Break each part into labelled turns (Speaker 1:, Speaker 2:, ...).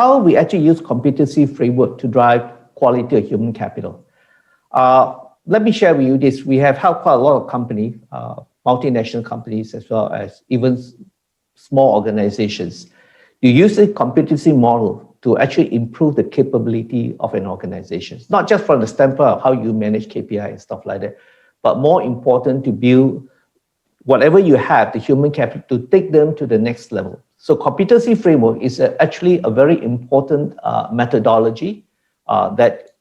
Speaker 1: how we actually use competency framework to drive quality of human capital. Let me share with you this. We have helped quite a lot of companies, multinational companies, as well as even small organizations, to use the competency model to actually improve the capability of an organization. Not just from the standpoint of how you manage KPI and stuff like that, but more important to build whatever you have, the human capital, to take them to the next level. So competency framework is actually a very important methodology that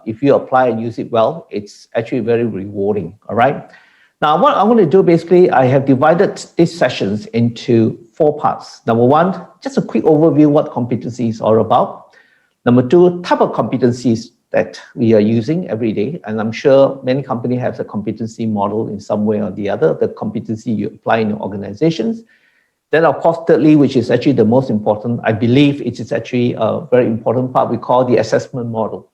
Speaker 1: if you apply and use it well, it's actually very rewarding, all right? Now, what I want to do, basically, I have divided these sessions into 4 parts. Number 1, just a quick overview what competencies are about. Number 2, type of competencies that we are using every day. And I'm sure many companies have a competency model in some way or the other, the competency you apply in your organizations. Then, of course, thirdly, which is actually the most important, I believe it is actually a very important part, we call the assessment model.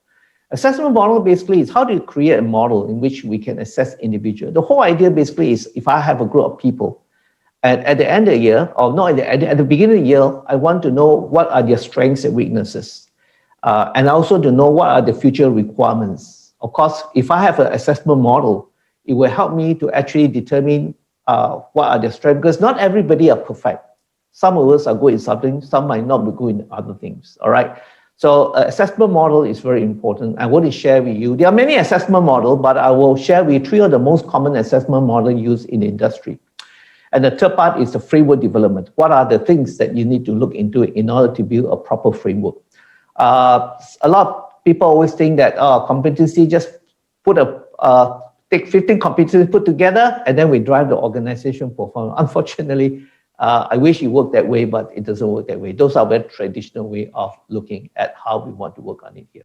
Speaker 1: Assessment model basically is how do you create a model in which we can assess individuals. The whole idea basically is if I have a group of people, and at the end of the year, or not at the beginning of the year, I want to know what are their strengths and weaknesses. And also to know what are the future requirements. Of course, if I have an assessment model, it will help me to actually determine what are their strengths, because not everybody are perfect. Some of us are good in something, some might not be good in other things, all right? So assessment model is very important. I want to share with you. There are many assessment models, but I will share with you 3 of the most common assessment models used in the industry. And the third part is the framework development. What are the things that you need to look into in order to build a proper framework? A lot of people always think that competency, just take 15 competencies put together, and then we drive the organization performance. Unfortunately, I wish it worked that way, but it doesn't work that way. Those are very traditional way of looking at how we want to work on it here.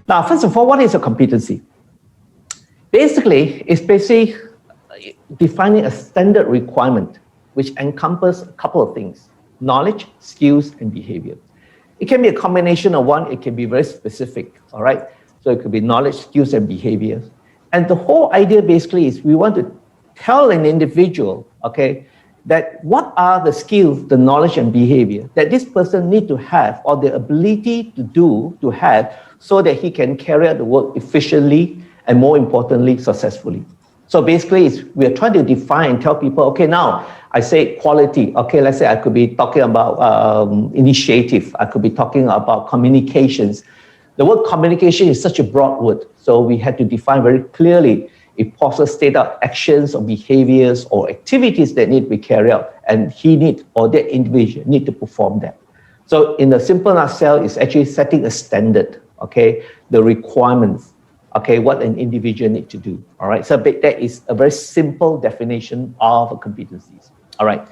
Speaker 1: Now, first of all, what is a competency? Basically, it's basically defining a standard requirement which encompasses a couple of things: knowledge, skills, and behavior. It can be a combination of one, it can be very specific, all right? So it could be knowledge, skills, and behavior. And the whole idea basically is we want to tell an individual, okay, that what are the skills, the knowledge and behavior that this person need to have, or the ability to have, so that he can carry out the work efficiently and, more importantly, successfully. So basically, we are trying to define and tell people, okay, now I say quality. Okay, let's say I could be talking about initiative. I could be talking about communications. The word communication is such a broad word, so we had to define very clearly if person state out actions or behaviors or activities that need to be carried out, and that individual need to perform that. So in the simple nutshell, it's actually setting a standard, okay, the requirements, okay, what an individual need to do, all right? So that is a very simple definition of competencies, all right?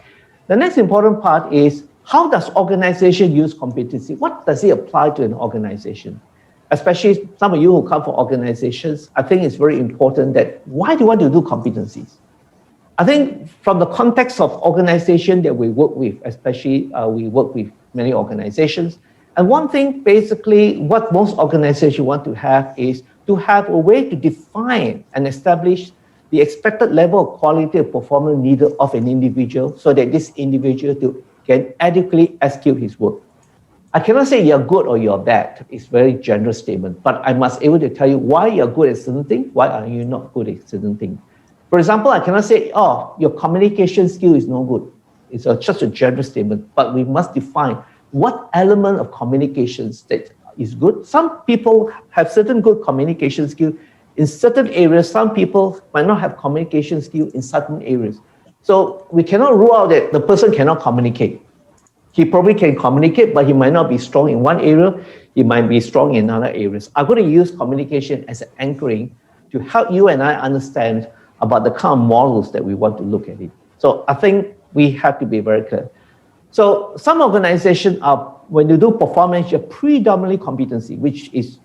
Speaker 1: The next important part is, how does organization use competency? What does it apply to an organization? Especially some of you who come from organizations, I think it's very important that why do you want to do competencies? I think from the context of organization that we work with, especially we work with many organizations, and one thing basically what most organizations want to have is to have a way to define and establish the expected level of quality of performance needed of an individual so that this individual can adequately execute his work. I cannot say you're good or you're bad. It's a very general statement, but I must be able to tell you why you're good at certain things, why are you not good at certain things. For example, I cannot say, oh, your communication skill is no good. It's just a general statement, but we must define what element of communications that is good. Some people have certain good communication skill in certain areas. Some people might not have communication skill in certain areas. So we cannot rule out that the person cannot communicate. He probably can communicate, but he might not be strong in one area. He might be strong in other areas. I'm going to use communication as an anchoring to help you and I understand about the kind of models that we want to look at it. So I think we have to be very clear. So some organizations are, when you do performance, you're predominantly competency, which is,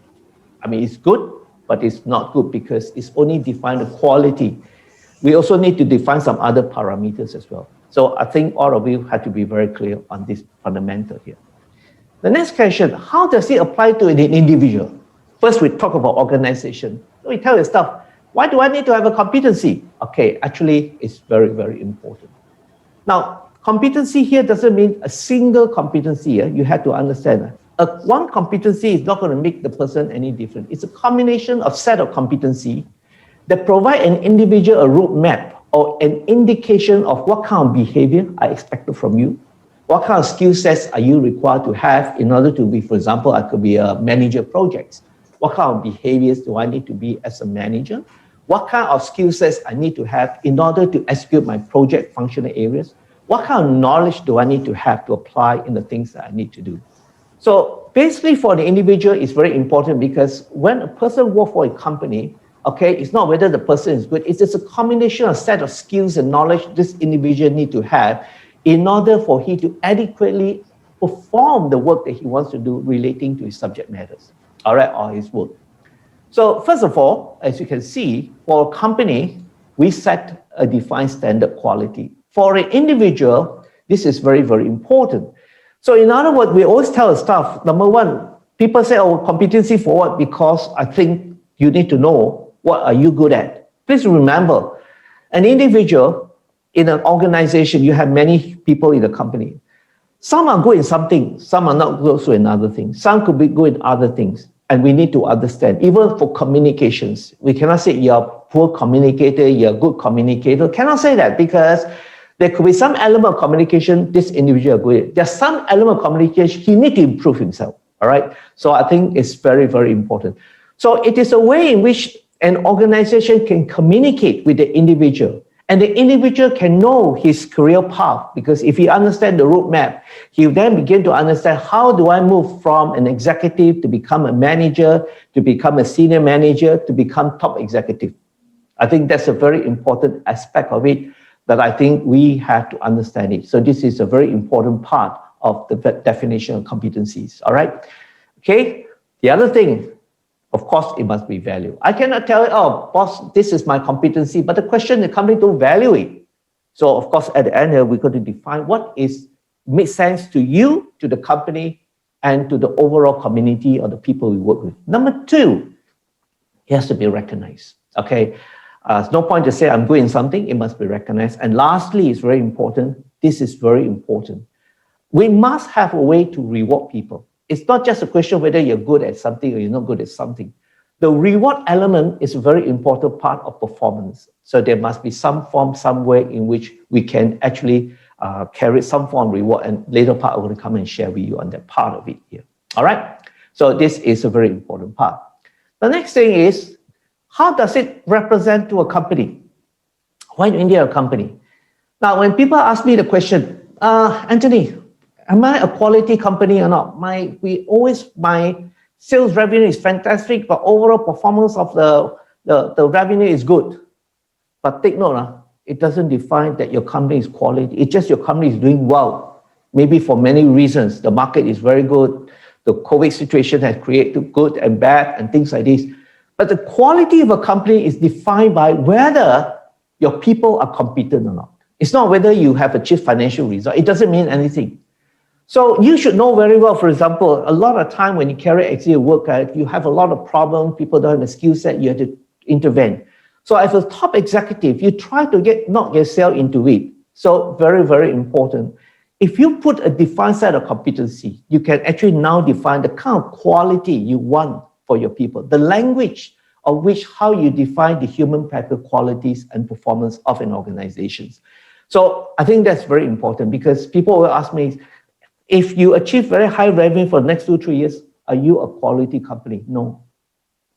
Speaker 1: it's good, but it's not good because it's only defined the quality. We also need to define some other parameters as well. So I think all of you have to be very clear on this fundamental here. The next question, how does it apply to an individual? First, we talk about organization. So we tell yourself, why do I need to have a competency? Okay, actually, it's very, very important. Now, Competency here doesn't mean a single competency. You have to understand. One competency is not going to make the person any different. It's a combination of set of competency that provide an individual a roadmap or an indication of what kind of behavior I expected from you. What kind of skill sets are you required to have in order to be, for example, I could be a manager of projects. What kind of behaviors do I need to be as a manager? What kind of skill sets I need to have in order to execute my project functional areas? What kind of knowledge do I need to have to apply in the things that I need to do? So basically for the individual, it's very important because when a person works for a company, okay, it's not whether the person is good, it's just a combination of set of skills and knowledge this individual need to have in order for he to adequately perform the work that he wants to do relating to his subject matters, all right, or his work. So first of all, as you can see, for a company, we set a defined standard quality. For an individual, this is very, very important. So in other words, we always tell staff, number one, people say, oh, competency for what? Because I think you need to know what are you good at. Please remember, an individual in an organization, you have many people in the company. Some are good in something, some are not good in other things. Some could be good in other things. And we need to understand, even for communications, we cannot say you're a poor communicator, you're a good communicator. Cannot say that because there could be some element of communication this individual is good at. There's some element of communication he needs to improve himself, all right? So I think it's very, very important. So it is a way in which an organization can communicate with the individual, and the individual can know his career path, because if he understands the roadmap, he will then begin to understand how do I move from an executive to become a manager, to become a senior manager, to become top executive. I think that's a very important aspect of it that I think we have to understand it. So this is a very important part of the definition of competencies, all right? Okay, the other thing, of course, it must be value. I cannot tell you, oh, boss, this is my competency, but the question, the company don't value it. So, of course, at the end, we're going to define what makes sense to you, to the company, and to the overall community or the people we work with. Number two, it has to be recognized, okay? There's no point to say I'm good in something, it must be recognized. And lastly, it's very important, this is very important. We must have a way to reward people. It's not just a question of whether you're good at something or you're not good at something. The reward element is a very important part of performance. So there must be some form, some way in which we can actually carry some form of reward, and later part I'm going to come and share with you on that part of it here. All right? So this is a very important part. The next thing is, how does it represent to a company? Why do India a company? Now, when people ask me the question, Anthony, am I a quality company or not? My sales revenue is fantastic, but overall performance of the revenue is good. But take note, it doesn't define that your company is quality. It's just your company is doing well. Maybe for many reasons. The market is very good. The COVID situation has created good and bad and things like this. But the quality of a company is defined by whether your people are competent or not. It's not whether you have achieved financial result. It doesn't mean anything. So you should know very well, for example, a lot of time when you carry executive work, you have a lot of problems, people don't have the skill set, you have to intervene. So as a top executive, you try to knock yourself into it. So very, very important. If you put a defined set of competency, you can actually now define the kind of quality you want for your people, the language of which how you define the human factor qualities and performance of an organization. So I think that's very important because people will ask me, if you achieve very high revenue for the next 2-3 years, are you a quality company? No.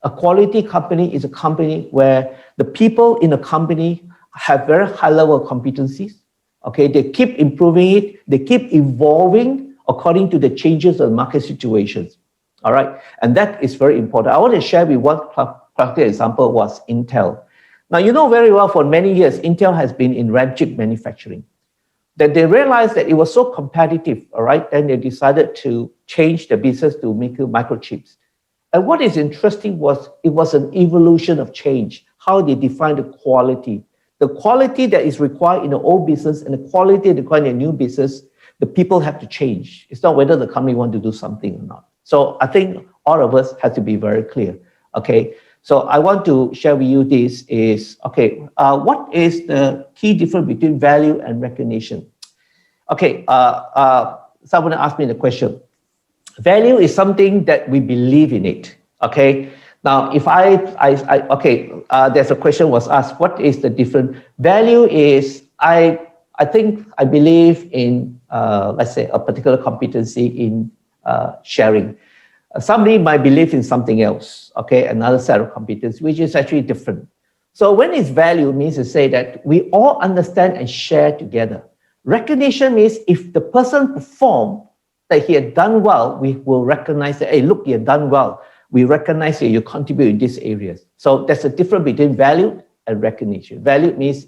Speaker 1: A quality company is a company where the people in the company have very high level of competencies. Okay, they keep improving it, they keep evolving according to the changes of market situations. All right, and that is very important. I want to share with one practical example was Intel. Now, you know very well for many years, Intel has been in RAM chip manufacturing. Then they realized that it was so competitive, all right? Then they decided to change the business to make microchips. And what is interesting was it was an evolution of change, how they define the quality. The quality that is required in the old business and the quality required in the new business, the people have to change. It's not whether the company want to do something or not. So I think all of us have to be very clear, okay? So I want to share with you this is, okay, what is the key difference between value and recognition? Okay, someone asked me the question. Value is something that we believe in it. Okay. Now, if there's a question was asked. What is the difference? Value is I think I believe in let's say a particular competency in sharing. Somebody might believe in something else. Okay, another set of competencies which is actually different. So when it's value means to say that we all understand and share together. Recognition means if the person performed that he had done well, we will recognize that, hey, look, you have done well. We recognize that you contribute in these areas. So there's a difference between value and recognition. Value means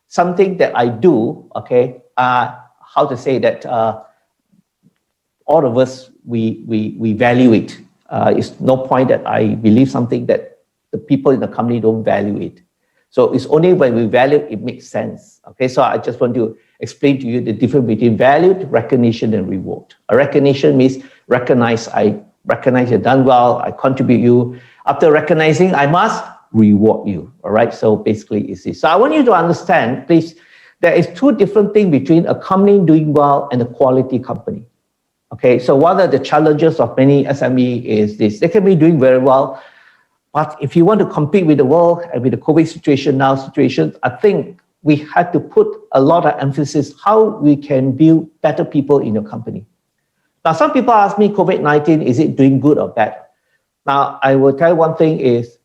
Speaker 1: something that I do, okay, how to say that all of us, we value it. It's no point that I believe something that the people in the company don't value it. So it's only when we value it makes sense. Okay, so I just want to explain to you the difference between value, recognition, and reward. A recognition means I recognize you've done well, I contribute you. After recognizing, I must reward you. All right, so basically it's this. So I want you to understand, please, there is two different things between a company doing well and a quality company. Okay, so one of the challenges of many SME is this. They can be doing very well, but if you want to compete with the world and with the COVID situation, I think we had to put a lot of emphasis how we can build better people in your company. Now, some people ask me, COVID-19, is it doing good or bad? Now, I will tell you one thing is,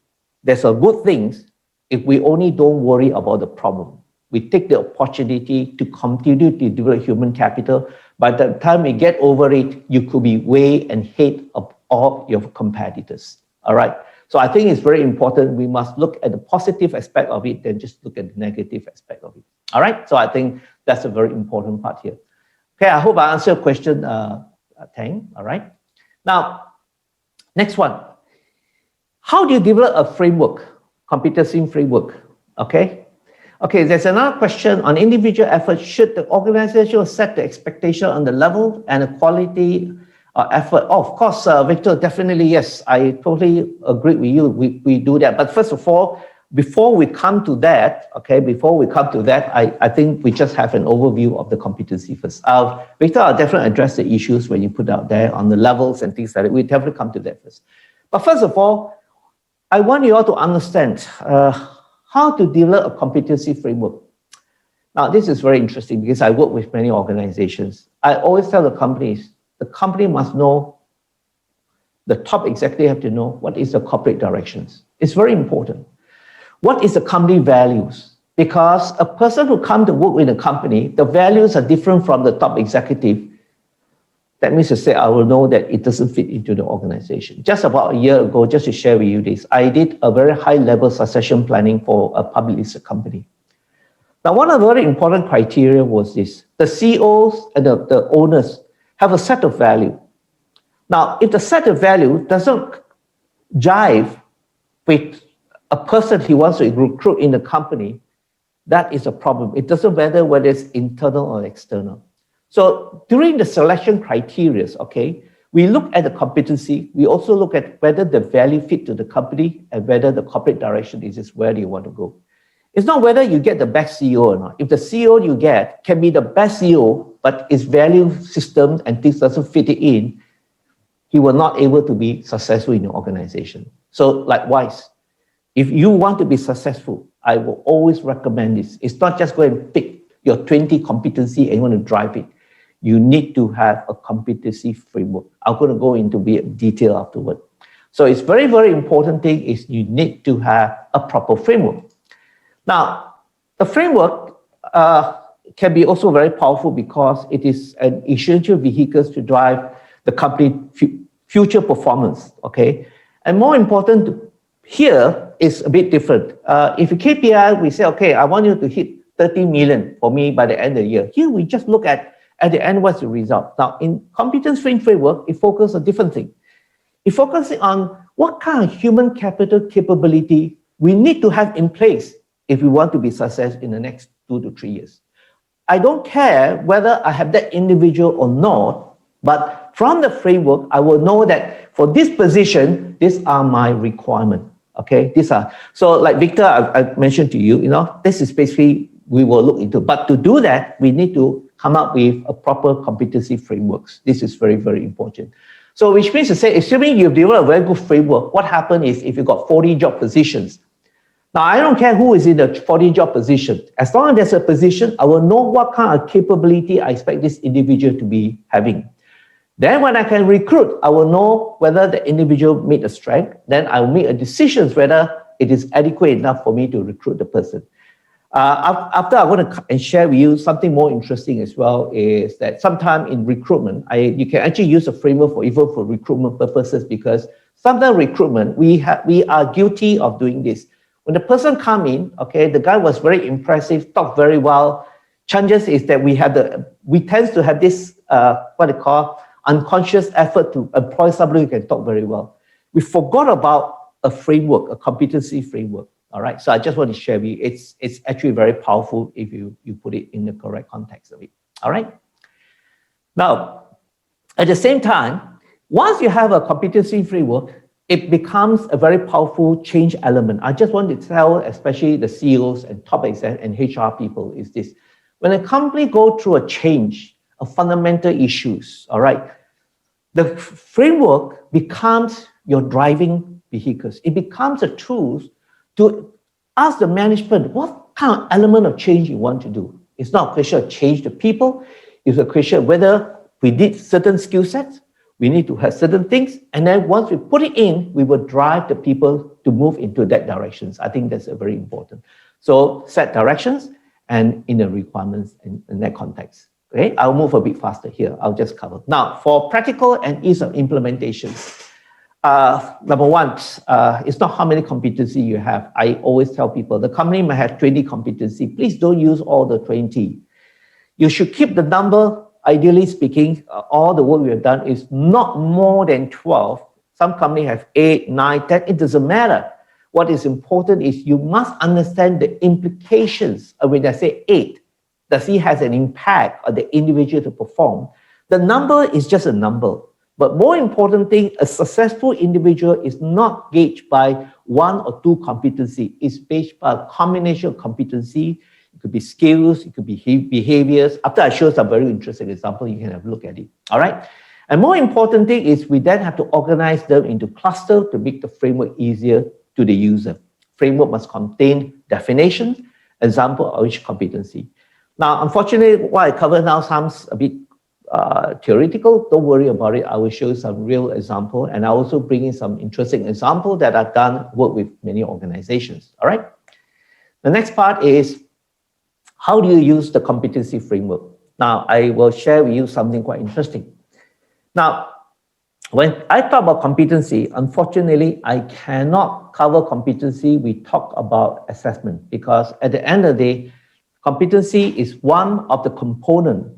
Speaker 1: there's a good things if we only don't worry about the problem. We take the opportunity to continue to develop human capital. By the time we get over it, you could be way ahead of all your competitors. All right. So I think it's very important. We must look at the positive aspect of it than just look at the negative aspect of it. All right. So I think that's a very important part here. Okay. I hope I answered your question, Tang. All right. Now, next one. How do you develop a framework, competency framework? Okay. Okay, there's another question on individual effort. Should the organization set the expectation on the level and the quality effort? Oh, of course, Victor, definitely, yes. I totally agree with you. We do that. But first of all, before we come to that, I think we just have an overview of the competency first. Victor, I'll definitely address the issues when you put out there on the levels and things like that. We'll definitely come to that first. But first of all, I want you all to understand how to develop a competency framework. Now, this is very interesting because I work with many organizations. I always tell the company must know, the top executive have to know what is the corporate directions. It's very important. What is the company values? Because a person who comes to work with a company, the values are different from the top executive. That means to say, I will know that it doesn't fit into the organization. Just about a year ago, just to share with you this, I did a very high-level succession planning for a public listed company. Now, one of the very important criteria was this. The CEOs and the owners have a set of value. Now, if the set of value doesn't jive with a person he wants to recruit in the company, that is a problem. It doesn't matter whether it's internal or external. So during the selection criteria, okay, we look at the competency. We also look at whether the value fit to the company and whether the corporate direction is just where you want to go. It's not whether you get the best CEO or not. If the CEO you get can be the best CEO, but his value system and things doesn't fit it in, he will not able to be successful in your organization. So likewise, if you want to be successful, I will always recommend this. It's not just go and pick your 20 competency and you want to drive it. You need to have a competency framework. I'm going to go into detail afterward. So it's very, very important thing is you need to have a proper framework. Now, the framework can be also very powerful because it is an essential vehicle to drive the company future performance, okay? And more important here is a bit different. If a KPI, we say, okay, I want you to hit 30 million for me by the end of the year. Here we just look at the end, what's the result? Now, in competence framework, it focuses on different things. It focuses on what kind of human capital capability we need to have in place if we want to be successful in the next 2 to 3 years. I don't care whether I have that individual or not, but from the framework, I will know that for this position, these are my requirements. Okay, these are, so like Victor, I mentioned to you, this is basically we will look into. But to do that, we need to come up with a proper competency frameworks. This is very, very important. So which means to say, assuming you've developed a very good framework, what happens is if you've got 40 job positions, now I don't care who is in the 40 job position. As long as there's a position, I will know what kind of capability I expect this individual to be having. Then when I can recruit, I will know whether the individual meet a strength. Then I will make a decision whether it is adequate enough for me to recruit the person. After I'm going to share with you something more interesting as well is that sometimes in recruitment, you can actually use a framework for even for recruitment purposes, because sometimes recruitment, we are guilty of doing this. When the person come in, okay, the guy was very impressive, talked very well. Chances is that we tend to have this what they call unconscious effort to employ somebody who can talk very well. We forgot about a framework, a competency framework. All right, so I just want to share with you, it's actually very powerful if you put it in the correct context of it. All right. Now, at the same time, once you have a competency framework, it becomes a very powerful change element. I just want to tell, especially the CEOs and top exec and HR people, is this: when a company go through a change of fundamental issues, all right, the framework becomes your driving vehicles. It becomes a tool to ask the management what kind of element of change you want to do. It's not a question of change the people. It's a question of whether we need certain skill sets, we need to have certain things, and then once we put it in, we will drive the people to move into that directions. I think that's very important. So set directions and in the requirements in that context. Okay, I'll move a bit faster here. I'll just cover. Now, for practical and ease of implementation, number one, it's not how many competency you have. I always tell people the company might have 20 competency. Please don't use all the 20. You should keep the number, ideally speaking, all the work we have done is not more than 12. Some companies have 8, 9, 10. It doesn't matter. What is important is you must understand the implications of when I say 8. Does it has an impact on the individual to perform? The number is just a number. But more important thing, a successful individual is not gauged by 1 or 2 competency. It's based by a combination of competency. It could be skills, it could be behaviors. After I show some very interesting example, you can have a look at it. All right. And more important thing is we then have to organize them into clusters to make the framework easier to the user. Framework must contain definitions, example of each competency. Now, unfortunately, what I cover now sounds a bit theoretical. Don't worry about it. I will show you some real example, and I also bring in some interesting example that I've done work with many organizations. All right. The next part is how do you use the competency framework? Now, I will share with you something quite interesting. Now, when I talk about competency, unfortunately, I cannot cover competency. We talk about assessment, because at the end of the day, competency is one of the components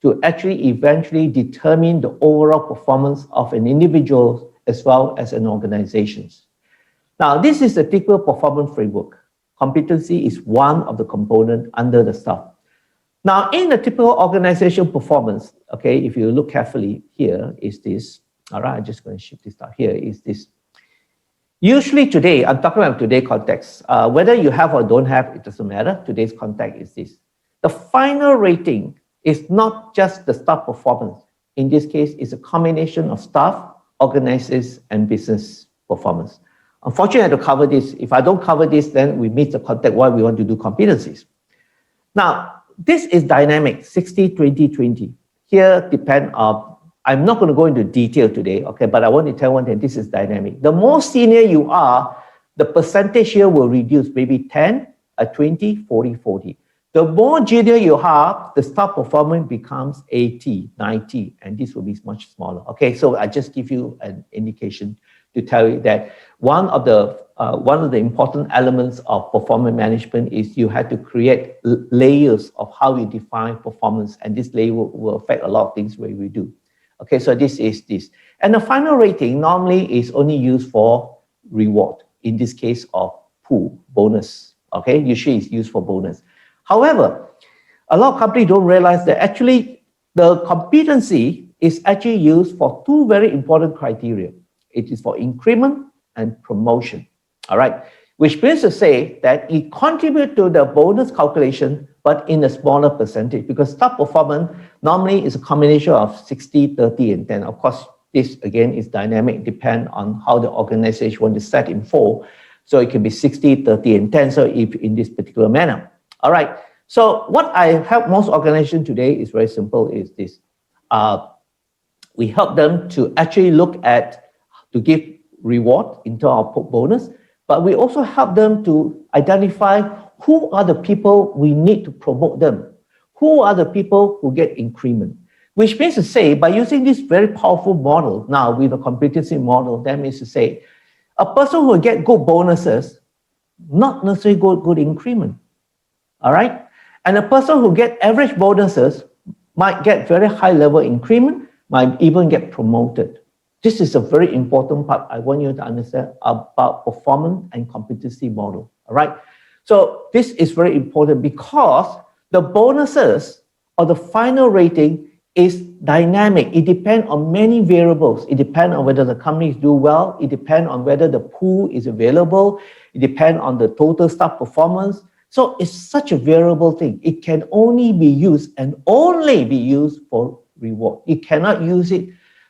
Speaker 1: to actually eventually determine the overall performance of an individual as well as an organization. Now, this is a typical performance framework. Competency is one of the components under the stuff. Now, in the typical organization performance, okay, if you look carefully, here is this. All right, I'm just going to shift this down. Here is this. Usually today, I'm talking about today's context. Whether you have or don't have, it doesn't matter. Today's context is this. The final rating is not just the staff performance. In this case, it's a combination of staff, organizers, and business performance. Unfortunately, I have to cover this. If I don't cover this, then we miss the context why we want to do competencies. Now, this is dynamic, 60, 20, 20. Here depend on, I'm not going to go into detail today, okay, but I want to tell one thing, this is dynamic. The more senior you are, the percentage here will reduce, maybe 10, 20, 40, 40. The more junior you are, the staff performance becomes 80, 90, and this will be much smaller. Okay, so I just give you an indication to tell you that one of the important elements of performance management is you have to create layers of how you define performance, and this layer will affect a lot of things where we do. Okay, so this is this. And the final rating normally is only used for reward, in this case of pool, bonus. Okay, usually it's used for bonus. However, a lot of companies don't realize that actually the competency is actually used for 2 very important criteria. It is for increment and promotion. All right, which means to say that it contributes to the bonus calculation, but in a smaller percentage, because staff performance normally is a combination of 60, 30, and 10. Of course, this again is dynamic, depend on how the organization want to set in for. So it can be 60, 30, and 10, so if in this particular manner. All right, so what I help most organizations today is very simple, is this. We help them to actually look at, to give reward in terms of bonus, but we also help them to identify who are the people we need to promote them, who are the people who get increment, which means to say, by using this very powerful model now with a competency model, that means to say, a person who get good bonuses, not necessarily good increment, all right? And a person who get average bonuses might get very high level increment, might even get promoted. This is a very important part I want you to understand about performance and competency model, all right? So this is very important because the bonuses or the final rating is dynamic. It depends on many variables. It depends on whether the companies do well. It depends on whether the pool is available. It depends on the total staff performance. So it's such a variable thing. It can only be used and only be used for reward. You cannot use it.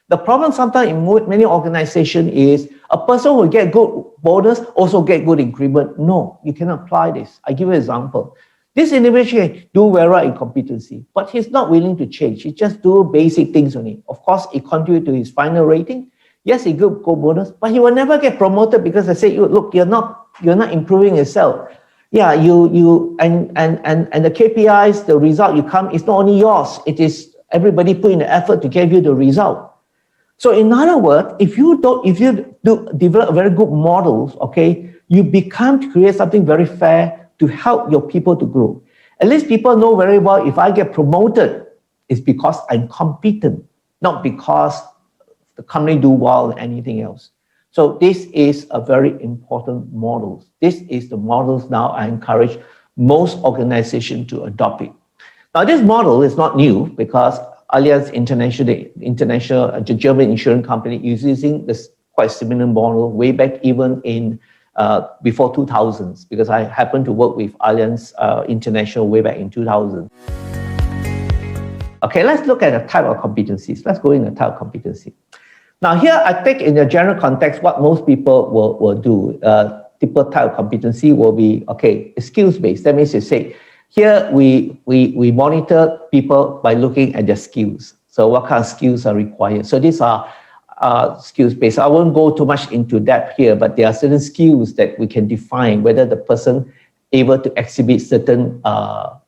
Speaker 1: The problem sometimes in many organizations is a person who get good bonus also get good increment. No, you cannot apply this. I give you an example. This individual do very well in competency, but he's not willing to change. He just do basic things only. Of course, it contributes to his final rating. Yes, he get good bonus, but he will never get promoted because I say, look, you're not improving yourself. Yeah, and the KPIs, the result you come, it's not only yours. It is everybody put in the effort to give you the result. So in other words, if you develop very good models, okay, you become to create something very fair to help your people to grow. At least people know very well, if I get promoted, it's because I'm competent, not because the company do well or anything else. So this is a very important model. This is the models now I encourage most organizations to adopt it. Now this model is not new because Allianz International, the German insurance company, is using this quite similar model way back even in before 2000s, because I happened to work with Allianz International way back in 2000. Okay, let's look at the type of competencies. Let's go in the type of competency. Now here, I think in the general context, what most people will do, typical type of competency will be, okay, skills-based. That means to say, here we monitor people by looking at their skills. So what kind of skills are required? So these are skills-based. I won't go too much into depth here, but there are certain skills that we can define whether the person able to exhibit certain, I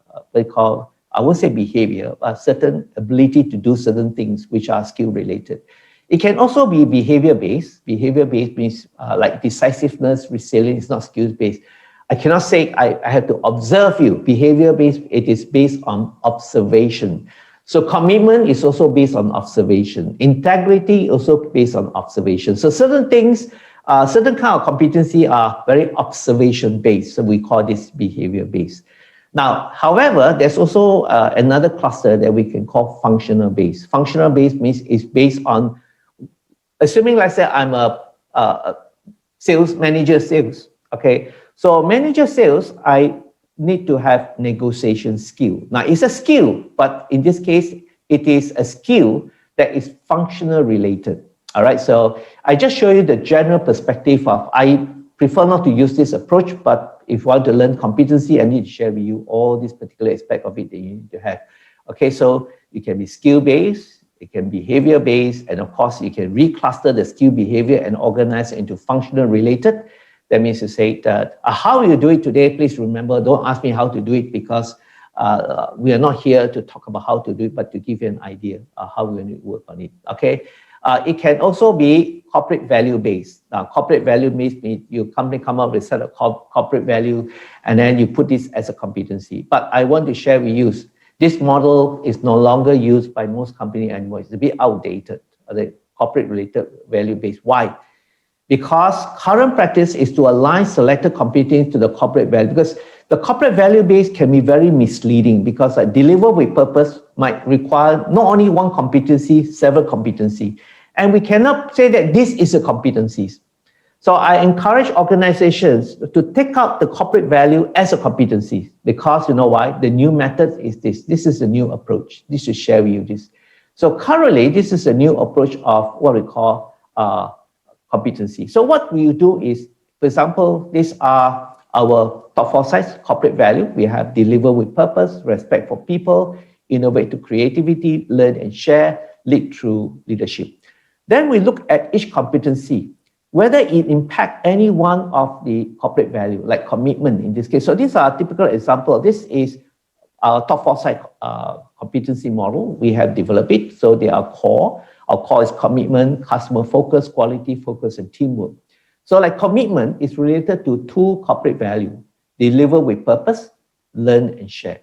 Speaker 1: won't say behavior, but certain ability to do certain things which are skill-related. It can also be behavior-based. Behavior-based means like decisiveness, resilience, not skills-based. I cannot say I have to observe you. Behavior-based, it is based on observation. So commitment is also based on observation. Integrity also based on observation. So certain things, certain kind of competency are very observation-based. So we call this behavior-based. Now, however, there's also another cluster that we can call functional-based. Functional-based means it's based on, assuming, let's say I'm a sales manager, okay? So manager sales, I need to have negotiation skill. Now it's a skill, but in this case, it is a skill that is functional related. All right, so I just show you the general perspective of, I prefer not to use this approach, but if you want to learn competency, I need to share with you all this particular aspect of it that you need to have. Okay, so it can be skill-based, it can be behavior-based, and of course, you can recluster the skill behavior and organize it into functional related. That means to say that how you do it today, please remember, don't ask me how to do it because we are not here to talk about how to do it, but to give you an idea of how we're going to work on it, okay? It can also be corporate value-based. Now, corporate value means your company come up with a set of corporate value, and then you put this as a competency. But I want to share with you, this model is no longer used by most companies anymore. It's a bit outdated, the corporate-related value-based. Why? Because current practice is to align selected competencies to the corporate value, because the corporate value base can be very misleading because deliver with purpose might require not only one competency, several competency. And we cannot say that this is a competencies. So I encourage organizations to take out the corporate value as a competency, because you know why? The new method is this. This is a new approach. This should share with you this. So currently, this is a new approach of what we call competency. So what we do is, for example, these are our top 4 sides: corporate value. We have deliver with purpose, respect for people, innovate to creativity, learn and share, lead through leadership. Then we look at each competency, whether it impacts any one of the corporate value, like commitment in this case. So these are a typical example. This is our top 4 side competency model. We have developed it, so they are core. Our core is commitment, customer focus, quality focus, and teamwork. So like commitment is related to 2 corporate values: deliver with purpose, learn and share.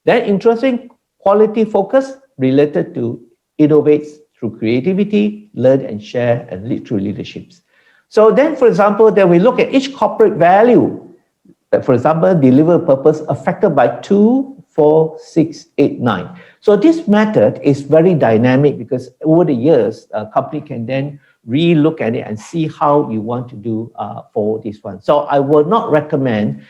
Speaker 1: Then interesting, quality focus related to innovate through creativity, learn and share, and lead through leaderships. So then, for example, then we look at each corporate value. For example, deliver purpose affected by 2, 4, 6, 8, 9. So this method is very dynamic, because over the years, a company can then re-look at it and see how you want to do for this one. So I would not recommend,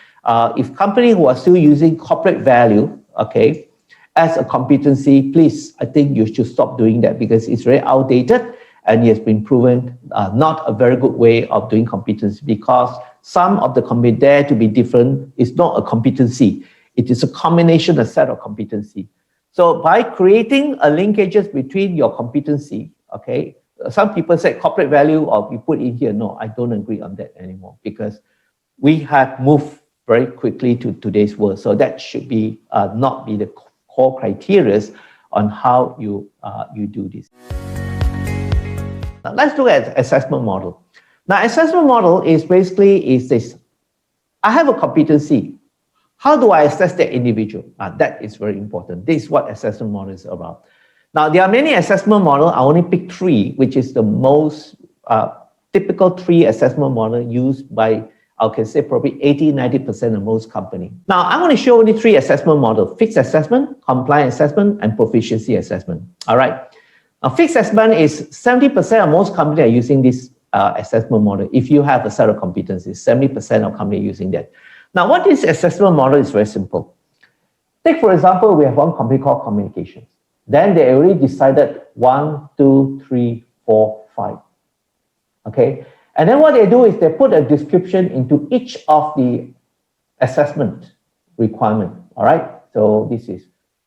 Speaker 1: if companies who are still using corporate value, okay, as a competency, please, I think you should stop doing that, because it's very outdated and it has been proven not a very good way of doing competency, because some of the company dare to be different. It's not a competency. It is a combination, a set of competency. So by creating a linkages between your competency, okay, some people say corporate value or we put in here. No, I don't agree on that anymore, because we have moved very quickly to today's world. So that should be not be the core criteria on how you do this. Now let's look at assessment model. Now assessment model is basically this. I have a competency. How do I assess that individual? That is very important. This is what assessment model is about. Now, there are many assessment models. I only pick 3, which is the most typical 3 assessment model used by, I can say, probably 80-90% of most companies. Now, I'm going to show only 3 assessment models: fixed assessment, compliance assessment, and proficiency assessment. All right. Now, fixed assessment is 70% of most companies are using this assessment model. If you have a set of competencies, 70% of companies are using that. Now, what is assessment model is very simple. Take, for example, we have one company called communications. Then they already decided 1, 2, 3, 4, 5. Okay. And then what they do is they put a description into each of the assessment requirement. All right. So this is,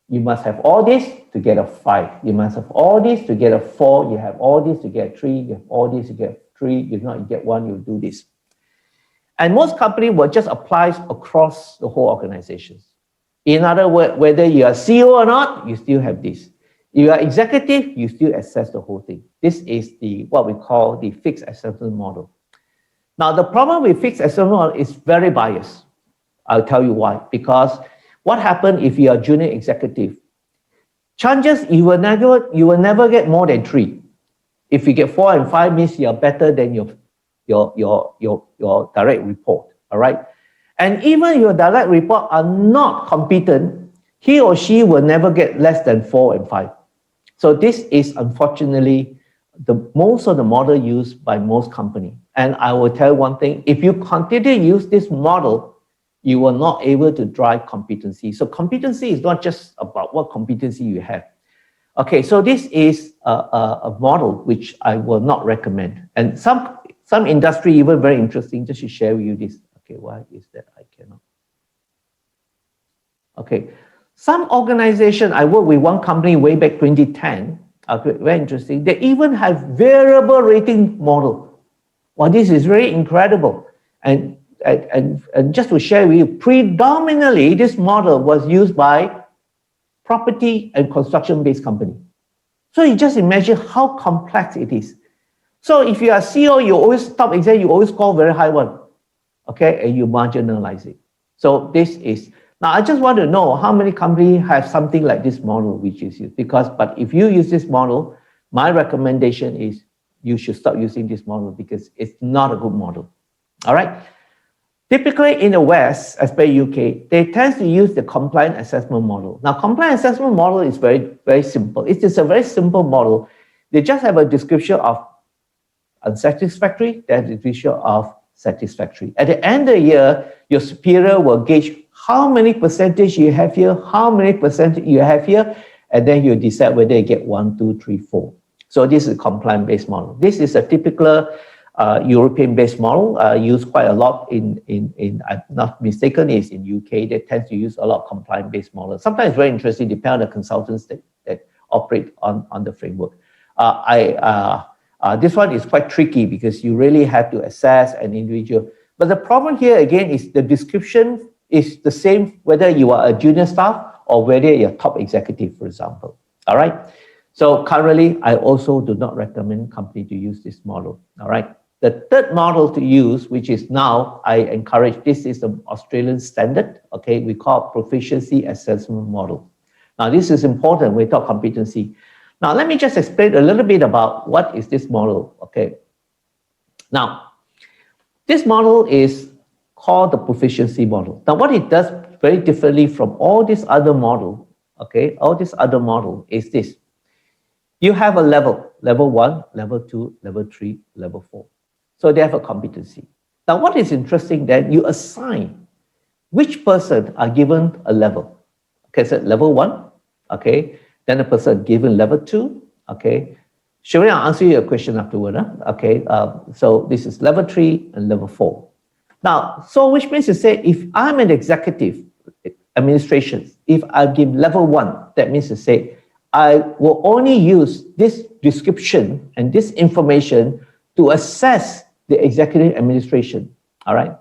Speaker 1: you must have all this to get a 5. You must have all this to get a 4. You have all this to get 3. You have all this to get 3. If not, you get 1, you do this. And most companies will just apply across the whole organizations. In other words, whether you are CEO or not, you still have this. You are executive, you still assess the whole thing. This is the what we call the fixed assessment model. Now, the problem with fixed assessment model is very biased. I'll tell you why. Because what happens if you are junior executive? Chances you will never get more than 3. If you get 4 and 5, means you are better than your direct report. All right. And even your direct report are not competent, he or she will never get less than 4 and 5. So this is unfortunately most of the model used by most companies. And I will tell you one thing: if you continue to use this model, you will not able to drive competency. So competency is not just about what competency you have. Okay, so this is a model which I will not recommend. And some industry even very interesting. Just to share with you this. Okay, why is that I cannot? Okay, some organization, I worked with one company way back 2010, very interesting. They even have variable rating model. Well, this is very incredible. And just to share with you, predominantly this model was used by property and construction-based company. So you just imagine how complex it is. So if you are CEO, you always top exam, you always score very high one. Okay, and you marginalize it. So this is, now I just want to know how many companies have something like this model which is used, but if you use this model, my recommendation is you should stop using this model, because it's not a good model. All right. Typically in the West, especially UK, they tend to use the compliance assessment model. Now, compliance assessment model is very, very simple. It is a very simple model. They just have a description of unsatisfactory, that is ratio of satisfactory. At the end of the year, your superior will gauge how many percentage you have here, how many percentage you have here, and then you decide whether you get 1, 2, 3, 4. So this is a compliance-based model. This is a typical European-based model used quite a lot I'm not mistaken, is in UK. They tend to use a lot of compliance-based models. Sometimes it's very interesting, depending on the consultants that operate on the framework. This one is quite tricky because you really have to assess an individual. But the problem here again is the description is the same whether you are a junior staff or whether you're top executive, for example. All right. So currently, I also do not recommend company to use this model. All right. The third model to use, which is now I encourage, this is the Australian standard. Okay, we call it proficiency assessment model. Now, this is important when we talk competency. Now, let me just explain a little bit about what is this model. Okay. Now, this model is called the proficiency model. Now, what it does very differently from all these other models, okay, all these other models is this. You have a level 1, level 2, level 3, level 4. So they have a competency. Now, what is interesting that you assign which person are given a level. Okay, so level 1, okay, then the person given level 2, okay. Shall I answer your question afterward? Huh? Okay, so this is level 3 and level 4. Now, so which means to say, if I'm an executive administration, if I give level 1, that means to say, I will only use this description and this information to assess the executive administration. All right.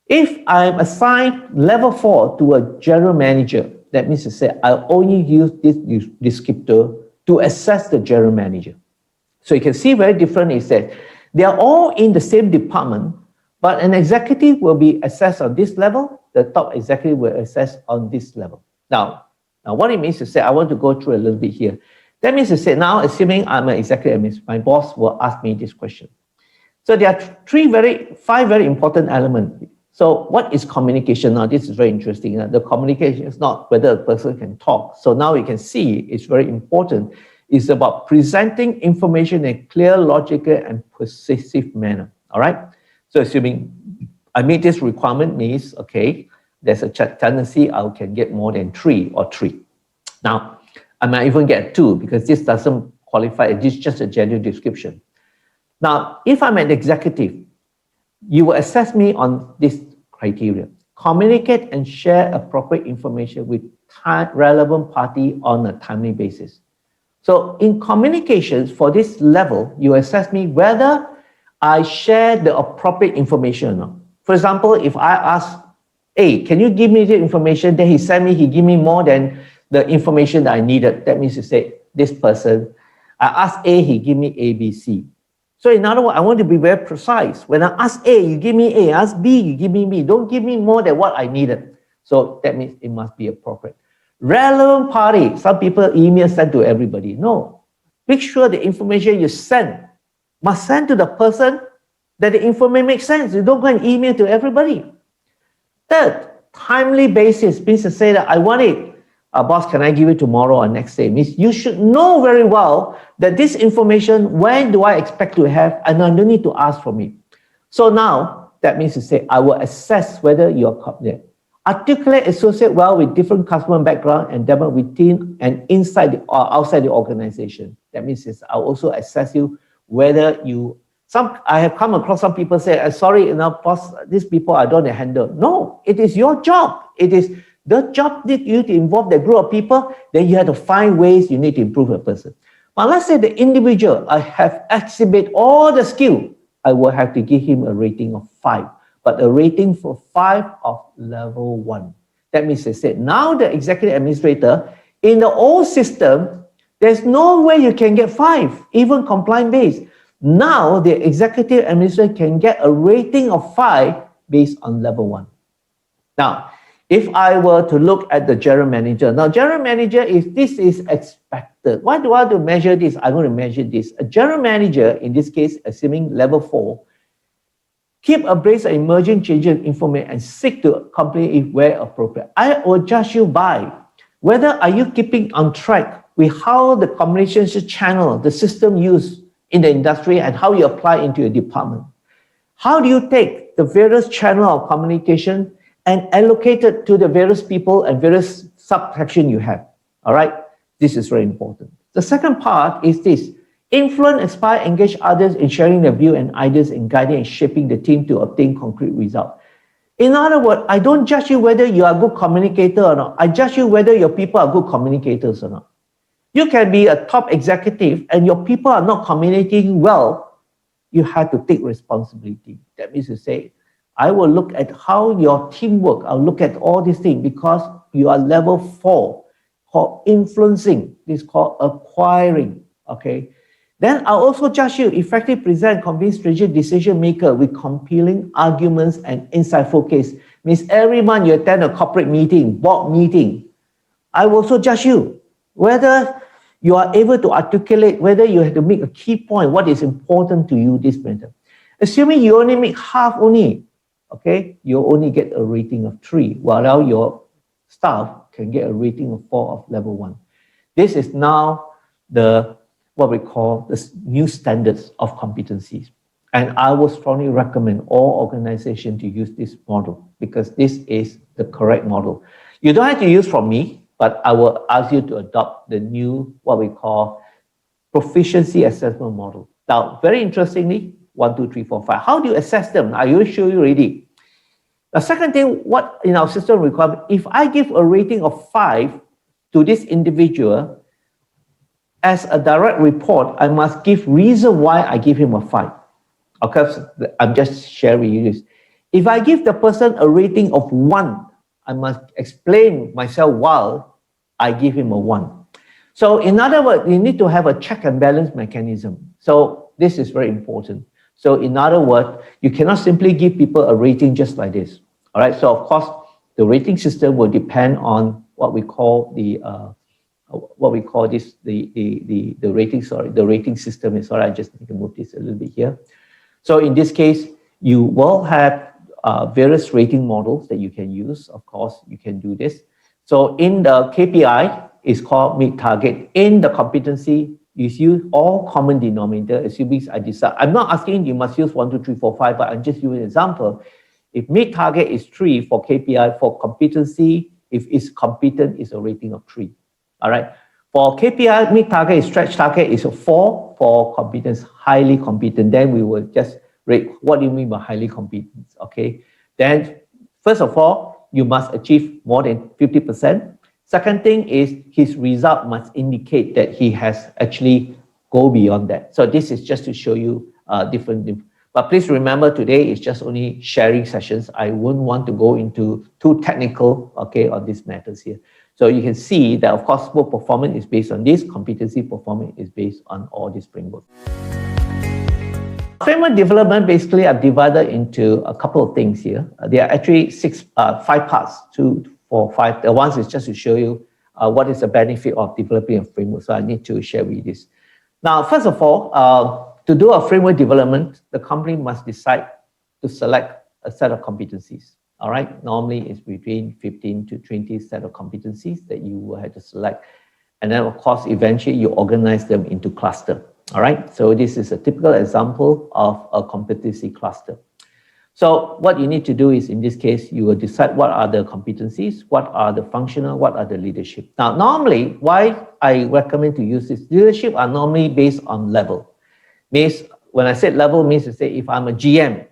Speaker 1: If I'm assigned level 4 to a general manager, that means to say, I only use this descriptor to assess the general manager. So you can see very different is that they are all in the same department, but an executive will be assessed on this level, the top executive will assess on this level. Now, what it means to say, I want to go through a little bit here. That means to say, now assuming I'm an executive administrator, my boss will ask me this question. So there are 5 very important elements. So what is communication? Now, this is very interesting. The communication is not whether a person can talk. So now we can see it's very important. It's about presenting information in a clear, logical, and persuasive manner. All right. So assuming I meet this requirement means, okay, there's a tendency I can get more than 3 or 3. Now, I might even get 2 because this doesn't qualify. This is just a general description. Now, if I'm an executive, you will assess me on this criteria. Communicate and share appropriate information with relevant party on a timely basis. So in communications for this level, you assess me whether I share the appropriate information or not. For example, if I ask, hey, can you give me the information? Then he give me more than the information that I needed. That means to say, this person, I asked A, he give me A, B, C. So in other words, I want to be very precise. When I ask A, you give me A. I ask B, you give me B. Don't give me more than what I needed. So that means it must be appropriate. Relevant party. Some people email send to everybody. No. Make sure the information you send must send to the person that the information makes sense. You don't go and email to everybody. Third, timely basis means to say that I want it. Boss, can I give it tomorrow or next day? Means you should know very well that this information, when do I expect to have, and I don't need to ask for me. So now, that means to say, I will assess whether you are competent. Articulate, associate well with different customer background and develop within and inside or outside the organization. That means I'll also assess you whether you, I have come across some people say, sorry, boss, these people I don't handle. No, it is your job. It is the job that you to involve the group of people, then you have to find ways you need to improve a person. But let's say the individual, I have exhibit all the skill, I will have to give him a rating of 5, but a rating for 5 of level 1. That means they said, now the executive administrator, in the old system, there's no way you can get 5, even compliance based. Now the executive administrator can get a rating of 5 based on level 1. Now, if I were to look at the general manager, now general manager this is expected. Why do I have to measure this? I'm going to measure this. A general manager, in this case, assuming level 4, keep abreast of emerging changes in information and seek to accompany it where appropriate. I will judge you by whether are you keeping on track with how the communication channel, the system used in the industry and how you apply into your department. How do you take the various channel of communication and allocate it to the various people and various subsection you have? All right, this is very important. The second part is this: influence, inspire, engage others in sharing their view and ideas in guiding and shaping the team to obtain concrete results. In other words, I don't judge you whether you are a good communicator or not. I judge you whether your people are good communicators or not. You can be a top executive and your people are not communicating well. You have to take responsibility. That means to say, I will look at how your team work. I'll look at all these things because you are level 4, called influencing. This is called acquiring. Okay. Then I'll also judge you effective, present, convince, strategic decision maker with compelling arguments and insightful case. Means every month you attend a corporate meeting, board meeting. I will also judge you whether you are able to articulate, whether you have to make a key point, what is important to you, this matter. Assuming you only make half only, okay, you only get a rating of 3, while your staff can get a rating of 4 of level 1. This is now what we call the new standards of competencies. And I would strongly recommend all organizations to use this model because this is the correct model. You don't have to use from me, but I will ask you to adopt the new, what we call proficiency assessment model. Now, very interestingly, 1, 2, 3, 4, 5. How do you assess them? I will show you already. The second thing, what in our system requirement, if I give a rating of 5 to this individual, as a direct report, I must give reason why I give him a 5. Okay, so I'm just sharing you this. If I give the person a rating of 1, I must explain myself why I give him a 1. So in other words, you need to have a check and balance mechanism. So this is very important. So in other words, you cannot simply give people a rating just like this. All right. So of course, the rating system will depend on what we call the rating system is. Sorry, I just need to move this a little bit here. So in this case, you will have various rating models that you can use. Of course, you can do this. So in the KPI, it's called meet target. In the competency, you use all common denominator, assuming I decide. I'm not asking you must use 1, 2, 3, 4, 5, but I'm just using an example. If meet target is 3 for KPI, for competency, if it's competent, it's a rating of 3. All right. For KPI, meet target is stretch target is a 4. For competence, highly competent. Then we will just rate. What do you mean by highly competent? Okay. Then first of all, you must achieve more than 50%. Second thing is his result must indicate that he has actually go beyond that. So this is just to show you different. But please remember today is just only sharing sessions. I wouldn't want to go into too technical, okay, on these matters here. So you can see that of course sport performance is based on this, competency performance is based on all these frameworks. Framework development, basically I've divided into a couple of things here. There are actually 5 parts, 2, 4, 5. The ones is just to show you what is the benefit of developing a framework. So I need to share with you this. Now, first of all, to do a framework development, the company must decide to select a set of competencies. All right, normally it's between 15 to 20 set of competencies that you will have to select. And then of course, eventually you organize them into cluster. All right, so this is a typical example of a competency cluster. So what you need to do is in this case, you will decide what are the competencies, what are the functional, what are the leadership. Now, normally why I recommend to use this, leadership are normally based on level. Means when I said level means to say if I'm a GM,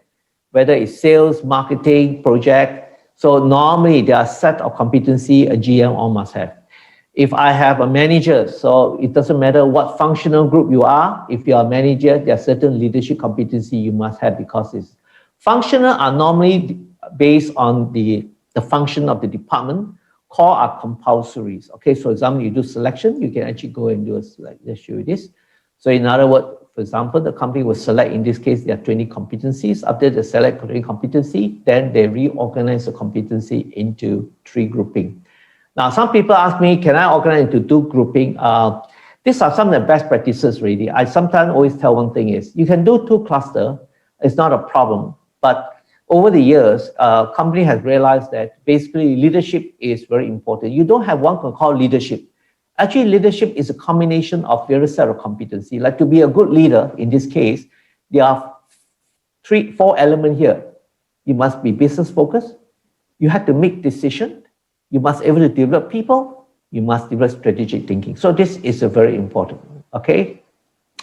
Speaker 1: whether it's sales, marketing, project. So normally there are set of competency a GM all must have. If I have a manager, so it doesn't matter what functional group you are, if you are a manager, there are certain leadership competency you must have because it's functional are normally based on the function of the department. Core are compulsories. Okay, so for example, you do selection, you can actually go and do a select. Let's show you this. So in other words, for example, the company will select, in this case, there are 20 competencies. After they select 20 competency, then they reorganize the competency into 3 grouping. Now, some people ask me, can I organize into 2 grouping? These are some of the best practices really. I sometimes always tell one thing is, you can do 2 cluster, it's not a problem. But over the years, company has realized that basically leadership is very important. You don't have one called leadership. Actually, leadership is a combination of various set of competency. Like to be a good leader, in this case, there are four elements here. You must be business focused. You have to make decisions. You must be able to develop people. You must develop strategic thinking. So this is a very important. Okay,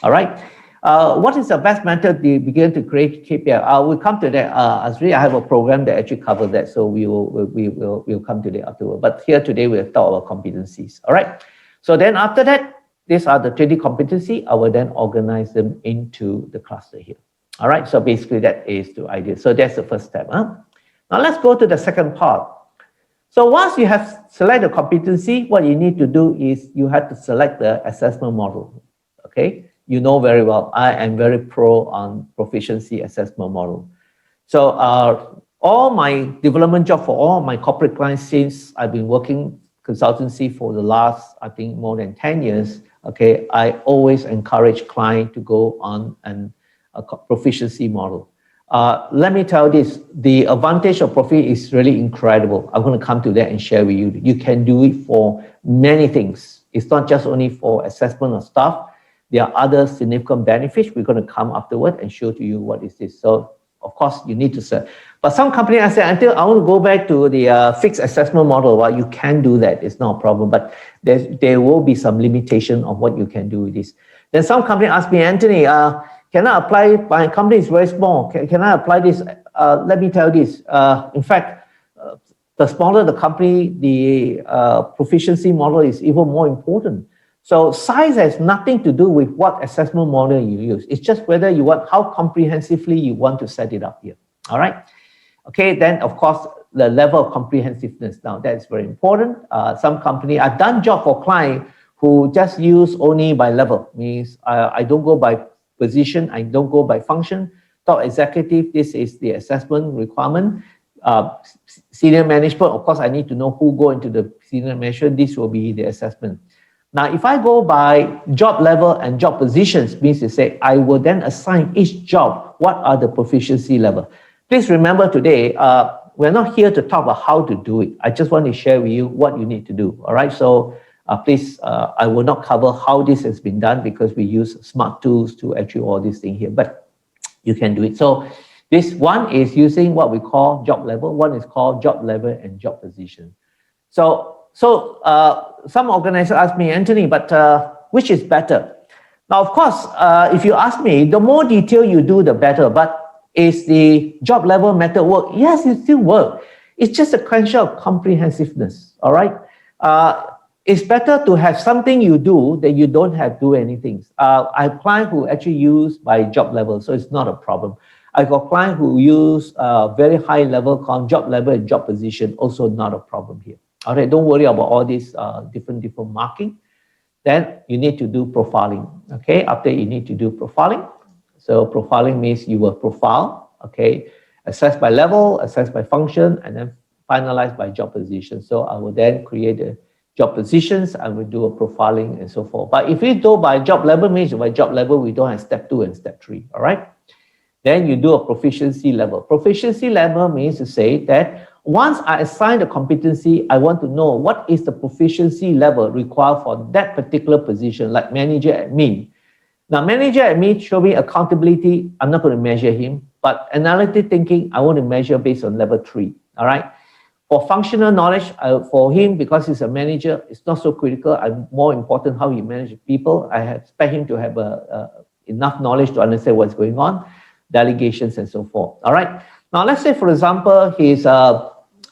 Speaker 1: all right. What is the best method to begin to create KPI? We'll come to that. Azri, I have a program that actually covers that, so we'll come to that afterward. But here today we'll talk about competencies. All right. So then after that, these are the 20 competency. I will then organize them into the cluster here. All right. So basically that is the idea. So that's the first step. Huh? Now let's go to the second part. So once you have selected the competency, what you need to do is you have to select the assessment model. Okay. You know very well, I am very pro on proficiency assessment model. So all my development job for all my corporate clients since I've been working consultancy for the last, I think, more than 10 years, okay, I always encourage clients to go on a proficiency model. Let me tell you this, the advantage of Profi is really incredible. I'm going to come to that and share with you. You can do it for many things. It's not just only for assessment of stuff. There are other significant benefits. We're going to come afterward and show to you what is this. So, of course, you need to search. But some companies, I say, until I want to go back to the fixed assessment model, well, you can do that. It's not a problem. But there will be some limitation on what you can do with this. Then some company ask me, Anthony, can I apply? My company is very small. Can I apply this? Let me tell you this. In fact, the smaller the company, the proficiency model is even more important. So size has nothing to do with what assessment model you use. It's just whether you want, how comprehensively you want to set it up here. All right. Okay. Then of course, the level of comprehensiveness. Now that's very important. Some company, I've done job for client who just use only by level. Means I don't go by position. I don't go by function. Top executive, this is the assessment requirement. Senior management, of course, I need to know who go into the senior management. This will be the assessment. Now, if I go by job level and job positions, means to say, I will then assign each job, what are the proficiency level. Please remember today, we're not here to talk about how to do it. I just want to share with you what you need to do. All right. So please, I will not cover how this has been done because we use smart tools to actually all these things here, but you can do it. So this one is using what we call job level. One is called job level and job position. So some organizers ask me, Anthony, but which is better? Now, of course, if you ask me, the more detail you do, the better. But is the job level method work? Yes, it still works. It's just a question of comprehensiveness. All right. It's better to have something you do than you don't have to do anything. I have clients who actually use by job level, so it's not a problem. I've got clients who use very high level job level and job position, also not a problem here. All right, don't worry about all these different marking. Then you need to do profiling. Okay, after you need to do profiling. So profiling means you will profile. Okay, assess by level, assess by function, and then finalize by job position. So I will then create the job positions. I will do a profiling and so forth. But if we do by job level, means by job level we don't have step 2 and step 3. All right. Then you do a proficiency level. Proficiency level means to say that once I assign the competency, I want to know what is the proficiency level required for that particular position, like manager admin. Now, manager admin show me accountability. I'm not going to measure him, but analytic thinking, I want to measure based on level 3. All right. For functional knowledge, for him, because he's a manager, it's not so critical. I'm more important how he manages people. I expect him to have enough knowledge to understand what's going on, delegations and so forth. All right. Now, let's say, for example, he's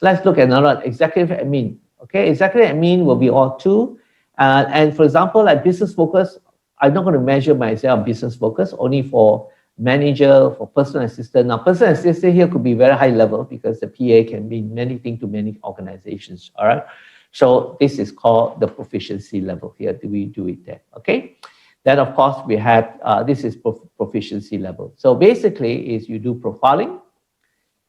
Speaker 1: let's look at another executive admin. Okay, executive admin will be all 2. And for example, like business focus, I'm not going to measure myself business focus, only for manager, for personal assistant. Now, personal assistant here could be very high level because the PA can mean many things to many organizations. All right. So this is called the proficiency level here. Do we do it there? Okay. Then, of course, we have, this is proficiency level. So basically is you do profiling,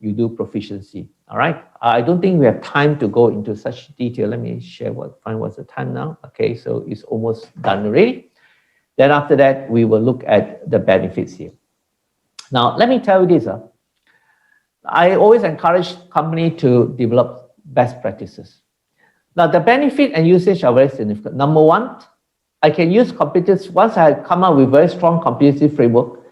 Speaker 1: you do proficiency. All right. I don't think we have time to go into such detail. Let me share find what's the time now. Okay. So it's almost done already. Then after that, we will look at the benefits here. Now, let me tell you this. I always encourage company to develop best practices. Now, the benefit and usage are very significant. Number one, I can use competence. Once I come up with very strong competency framework,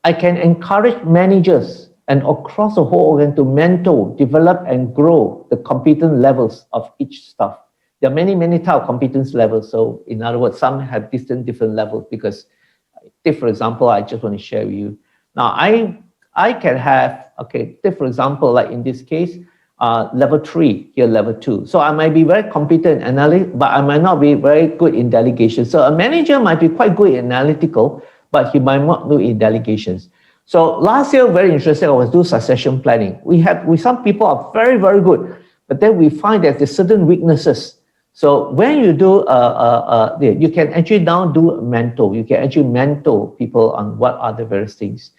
Speaker 1: I can encourage managers and across the whole organ to mentor, develop, and grow the competence levels of each staff. There are many, many types of competence levels. So, in other words, some have different levels because, take for example, I just want to share with you. Now, I can have, okay, take for example, like in this case, level 3, here level 2. So I might be very competent analyst, but I might not be very good in delegation. So a manager might be quite good in analytical, but he might not do in delegations. So last year, very interesting, I was doing succession planning. Some people are very, very good, but then we find that there's certain weaknesses. So when you do, you can actually now do a mentor. You can actually mentor people on what are the various things.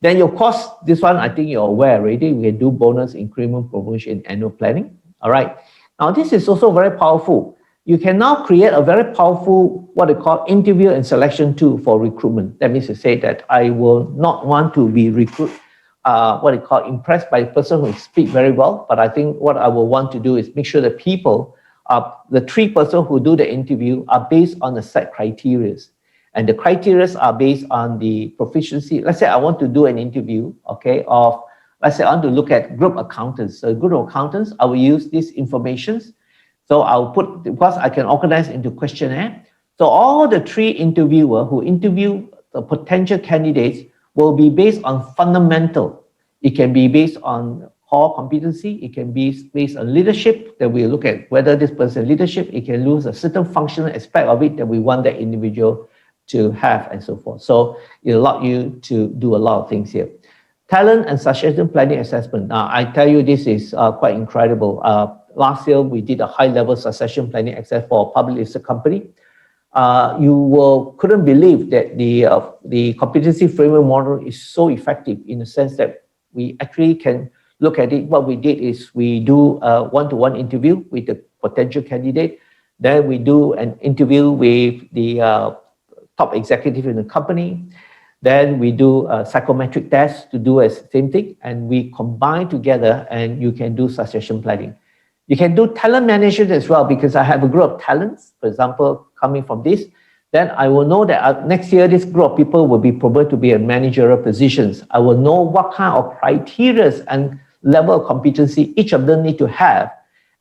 Speaker 1: Then, of course, this one, I think you're aware already. We can do bonus, increment, promotion, annual planning. All right. Now, this is also very powerful. You can now create a very powerful, what they call interview and selection tool for recruitment. That means to say that I will not want to be what they call impressed by a person who speaks very well. But I think what I will want to do is make sure that people, the 3 persons who do the interview are based on the set criteria. And the criteria are based on the proficiency. Let's say I want to do an interview, okay, of, let's say I want to look at group accountants. So group accountants, I will use these informations. So I'll put, because I can organize into questionnaire. So all the 3 interviewers who interview the potential candidates will be based on fundamental. It can be based on core competency. It can be based on leadership, that we look at whether this person leadership. It can lose a certain functional aspect of it that we want that individual to have, and so forth. So it allows you to do a lot of things here. Talent and succession planning assessment. Now, I tell you, this is quite incredible. Last year, we did a high-level succession planning exercise for a public listed company. Couldn't believe that the competency framework model is so effective in the sense that we actually can look at it. What we did is we do a one-to-one interview with the potential candidate. Then we do an interview with the top executive in the company. Then we do a psychometric test to do the same thing, and we combine together, and you can do succession planning. You can do talent management as well, because I have a group of talents, for example, coming from this. Then I will know that next year, this group of people will be promoted to be in managerial positions. I will know what kind of criteria and level of competency each of them need to have,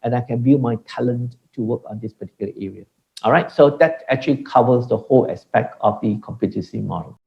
Speaker 1: and I can build my talent to work on this particular area. All right, so that actually covers the whole aspect of the competency model.